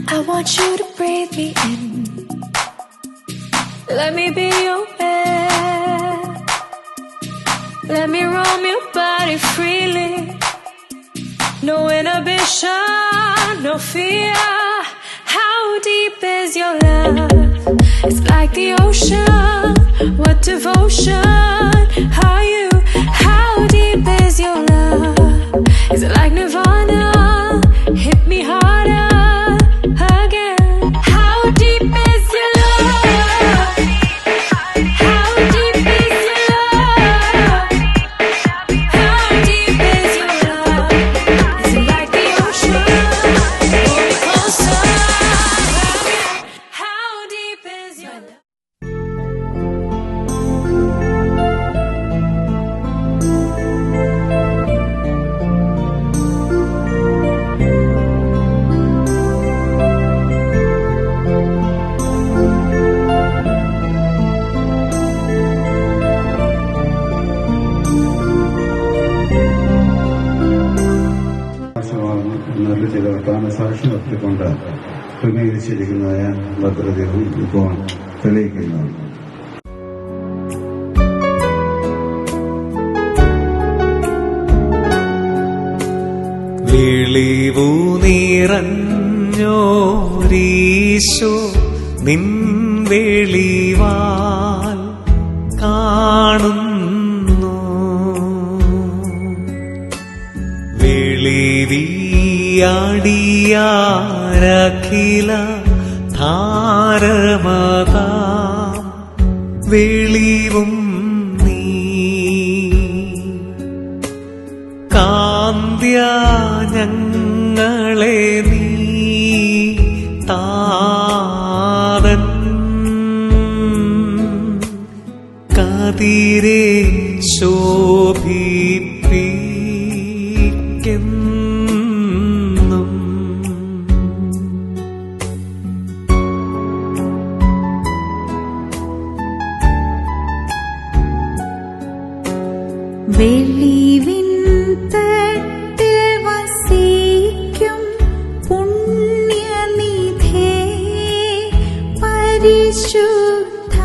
I want you to breathe me in. Let me be your air. Let me roam your body freely. No inhibition, no fear. How deep is your love? It's like the ocean. What devotion are you? How deep is your love? Is it like Nirvana? Hit me harder again. How deep is your love? How deep is your love? How deep is your love? Is it like the ocean? Pull me closer again. How deep is your love? എന്നൊരു ചില പ്രധാന സാക്ഷി നിർത്തിക്കൊണ്ട് ക്രമീകരിച്ചിരിക്കുന്നതായ ഭദ്രതയും ഇപ്പോൾ തെളിയിക്കുന്നതാണ്. വെളിവു നിറഞ്ഞോരീശോ നിൻ വെളിവാൽ കാണുന്നു. വെളിവിയാടിയാരഖില ധാരമതാ വെളിവും നീ കാന്ത്യ ഞങ്ങളെ നീ താതൻ കതിരെ ശോഭിപ്പിക്കെന്നും. വെളിവിൻ തട്ടിൽ വസിക്കും പുണ്യനിധേ പരിശുദ്ധ.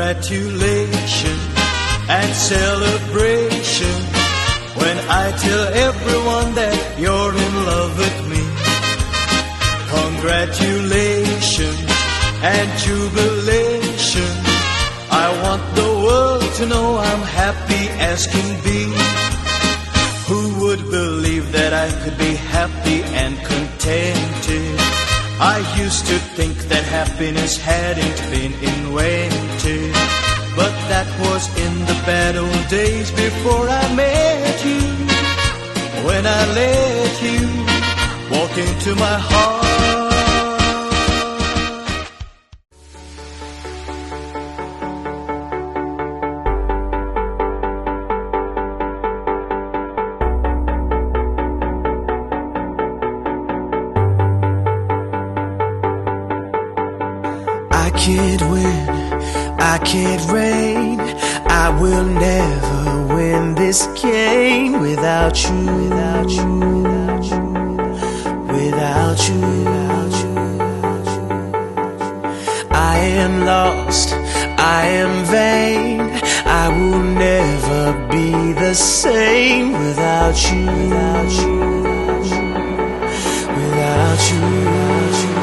congratulations and celebration when I tell everyone that you're in love with me. Congratulations and jubilation. I want the world to know I'm happy as can be. Who would believe that I could be happy and contented? I used to think that happiness hadn't been invented, but that was in the bad old days before I met you. When I let you walk into my heart. I can't win, I can't reign, I will never win this game without you, without you, without you, without you, without you. I am lost, I am vain, I will never be the same without you, without you, without you, without you.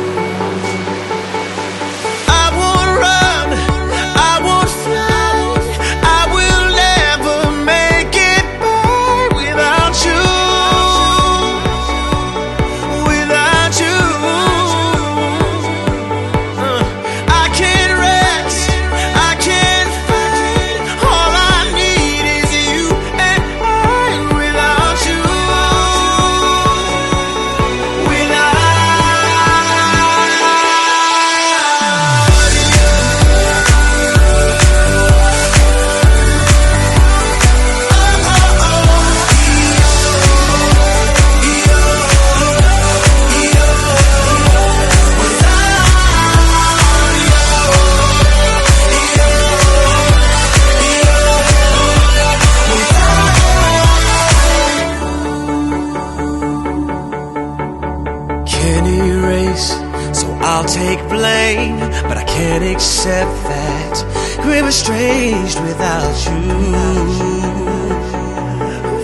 I'll take blame, but I can't accept that we're estranged without you,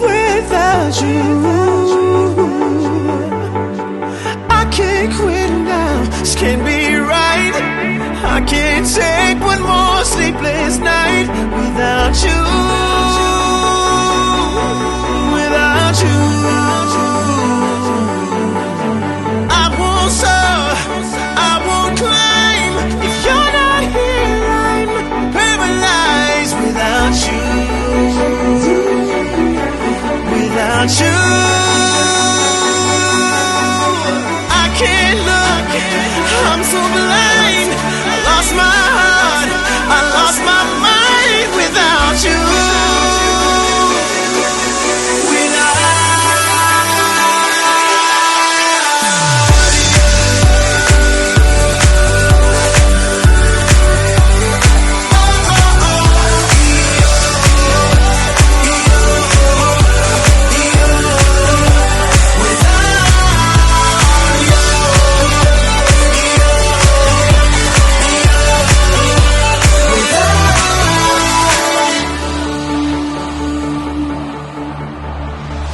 without you. I can't quit now, this can't be right. I can't take one more sleepless night without you, without you. I won't stop, I won't climb. If you're not here, I'm paralyzed without you, without you. I can't look, I'm so blind. I lost my heart, I lost my mind without you.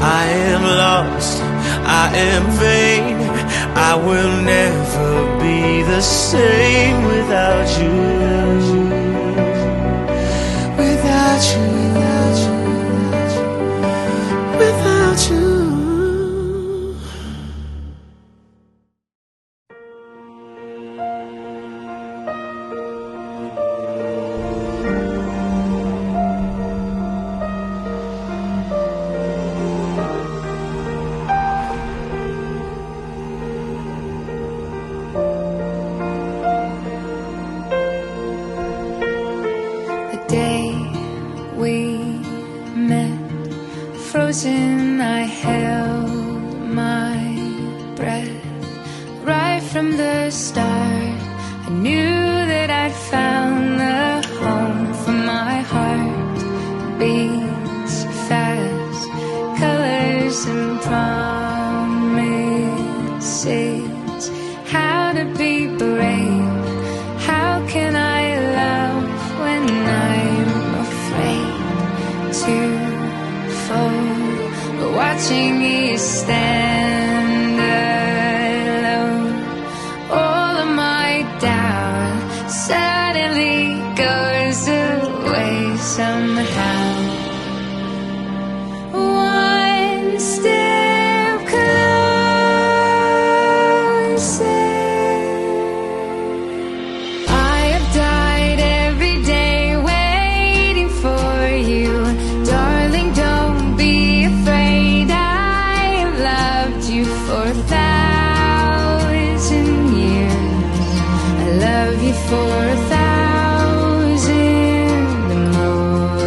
I am lost, I am vain, I will never be the same without you, without you, without you, without you. Day we met, frozen, I held my breath. Right from the start, I knew that I'd found the home for my heart. Beats fast, colors and promises. How to be brave, how can I love when watching you stand alone. All of my doubt suddenly goes away somehow. One step closer. I have died every day waiting for you. Darling, don't be afraid. I have loved you for 1,000 years. I love you for 1,000 more.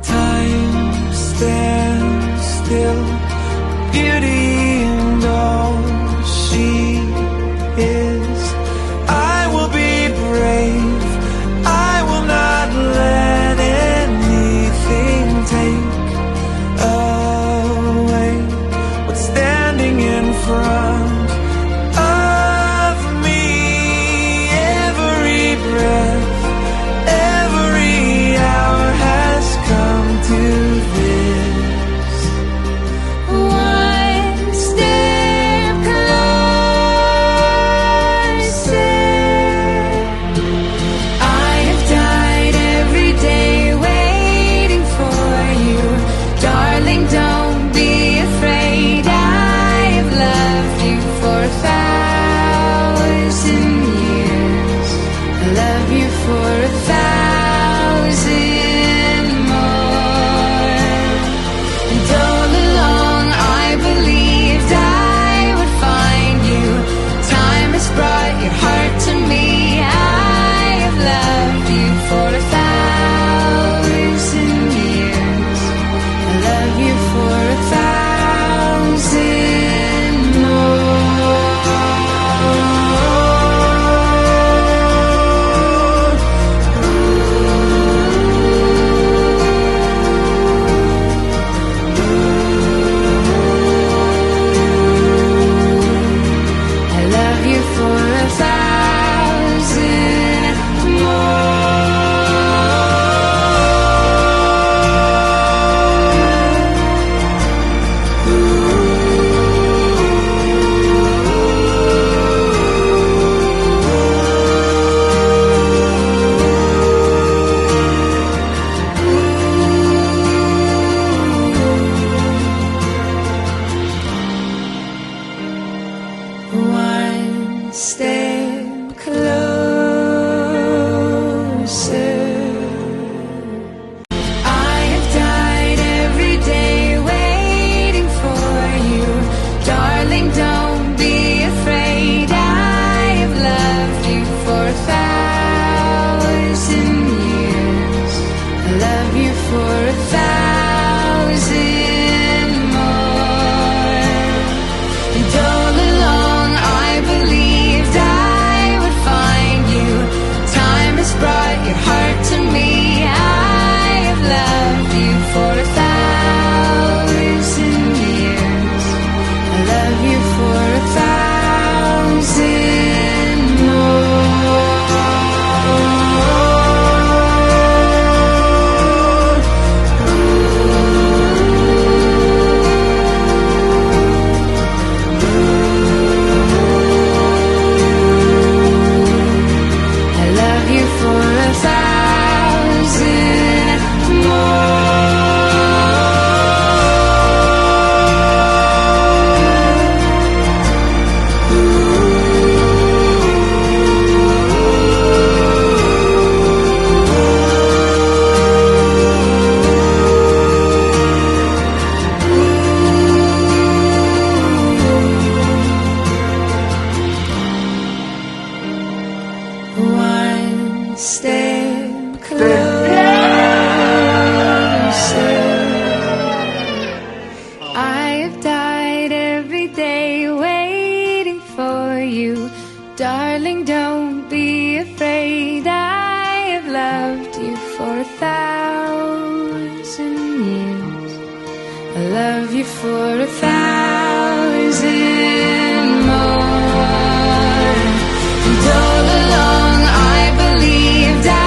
Time stands still, beauty and all she is. I will be brave, I will not let anything take away what's standing in front of me. Every breath, every hour has come to this. One step closer. I have died every day waiting for you. Darling, don't be afraid. I have loved you for 1,000 years. I love you for 1,000 more. And all along I believed I would find you. Time has brought your heart to me. I have loved you for 1,000 years. I love you for 1,000 more. I love you for 1,000 One step closer. I have died every day waiting for you. Darling, don't be afraid. I have loved you for 1,000 years. I love you for 1,000 more. And all along I believed I would find you. Time has brought your heart to me. I have loved you for 1,000 years. I love you for 1,000 more. I love you for 1,000 One step closer. I have died every day waiting for you. Darling, don't be afraid. I have loved you for 1,000 years. I love you for 1,000 more. And all along I believed I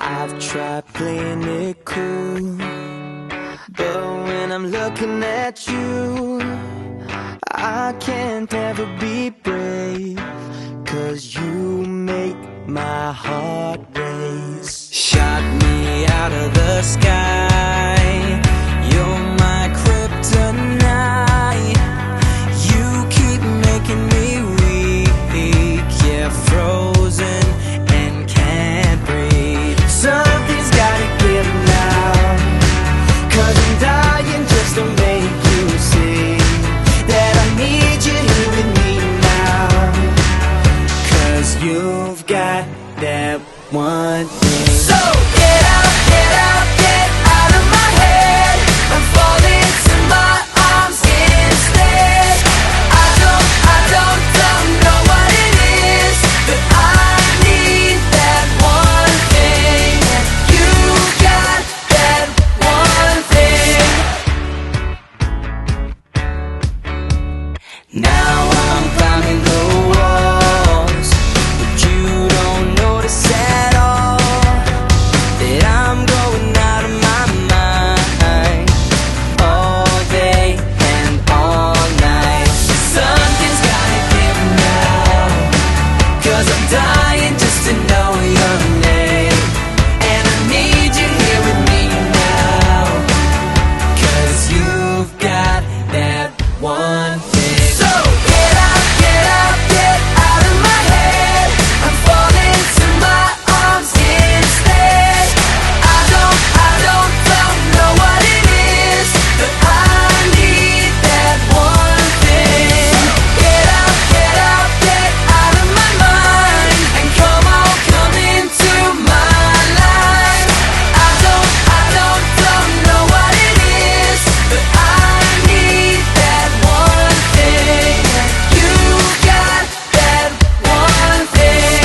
I've tried playing it cool, but when I'm looking at you, I can't ever be brave, 'cause you make my heart race. Shot me out of the sky, you're my kryptonite. You keep making me weak, yeah, frozen and can't breathe. Something's gotta give now, 'cause I'm dying just to make you see that I need you here with me now. 'Cause you've got that one thing. So get out, get out, get out of my head. I'm falling to my arms instead. I don't know what it is, but I need that one thing. You got that one thing. Now I'm climbing the walls, but you don't notice at all that I'm going out of my mind all day and all night. Something's gotta give now, 'cause I'm dying just to know your name. And I need you here with me now, 'cause you've got that one thing. So get out, get out, get out of my head. I'm falling to my arms instead. I don't know what it is, but I need that one thing. Get out, get out, get out of my mind, and come on, come into my life. I don't know what it is, but I need that one thing. You got that one thing.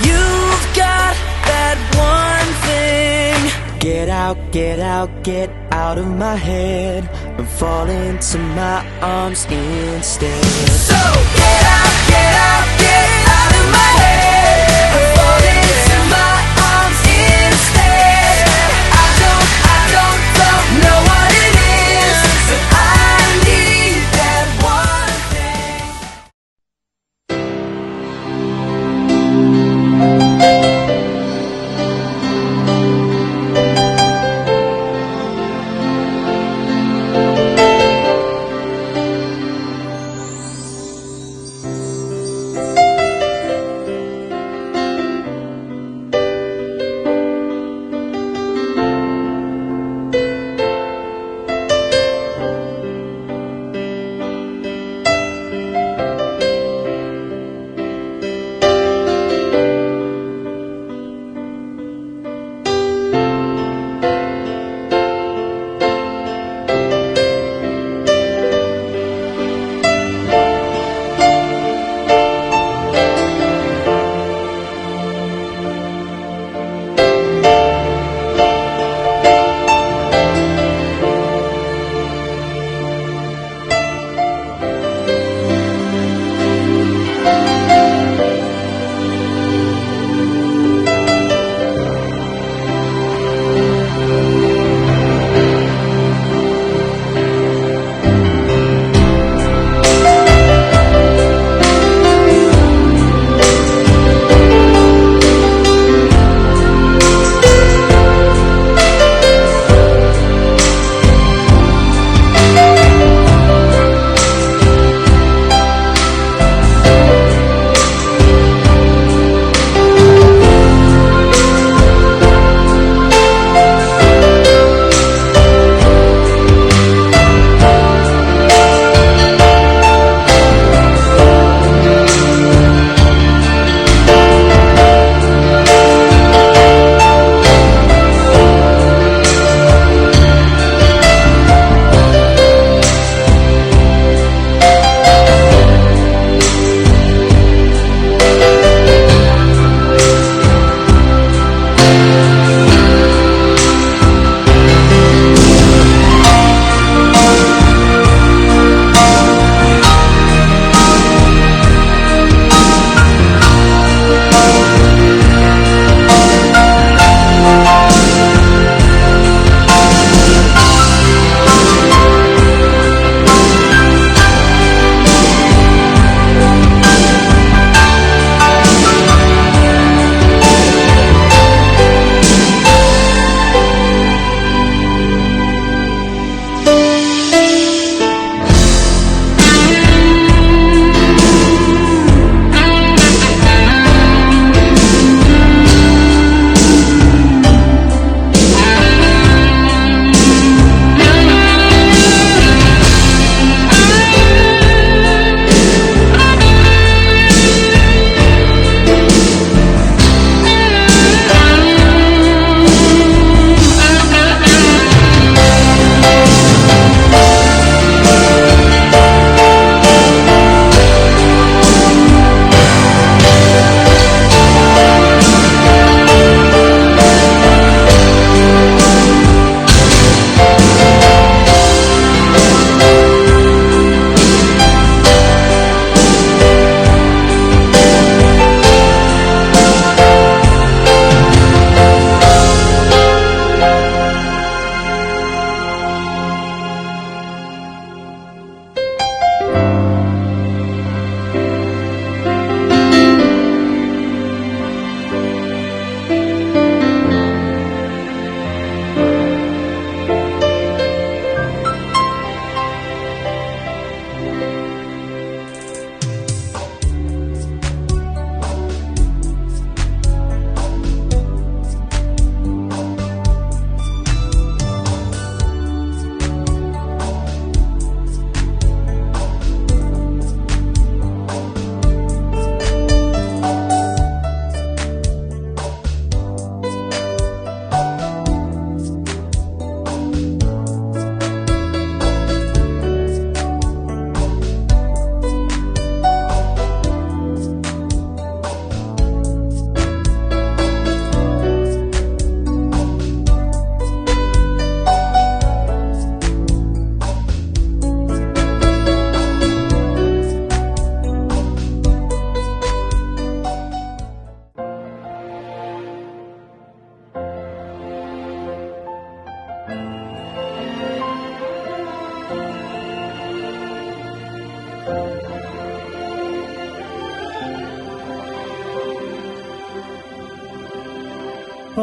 You've got that one thing. Get out, get out, get out of my head. I'm falling to my arms instead. So get out, get out, get out of my head. I'm falling to my arms instead. I don't know what it is, but I need that one thing.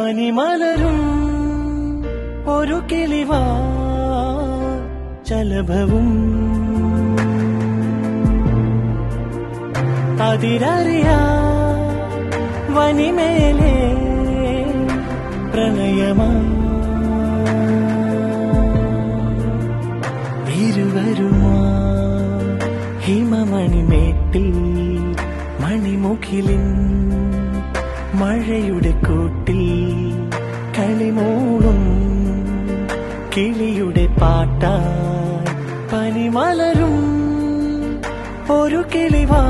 പനിമലരും ഒരു കിളിവാ ചലഭവും അതിരറിയാ വനിമേലെ പ്രണയമാ ഇരുവരുമാ ഹിമമണിമേട്ടിൽ മണിമുഖിലിൻ മഴയുടെ കൂട്ടിൽ കളിമൂളും കിളിയുടെ പാട്ടാ പനിമലരും ഒരു കിളിവാ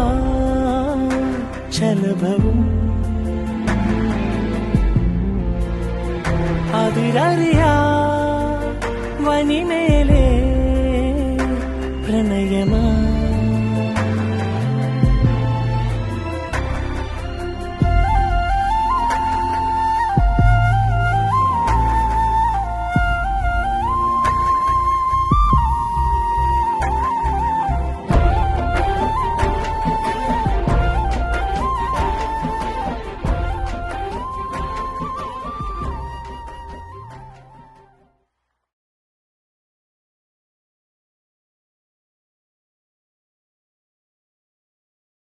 ചലഭവും അതിരറിയാ വനിമേലെ പ്രണയം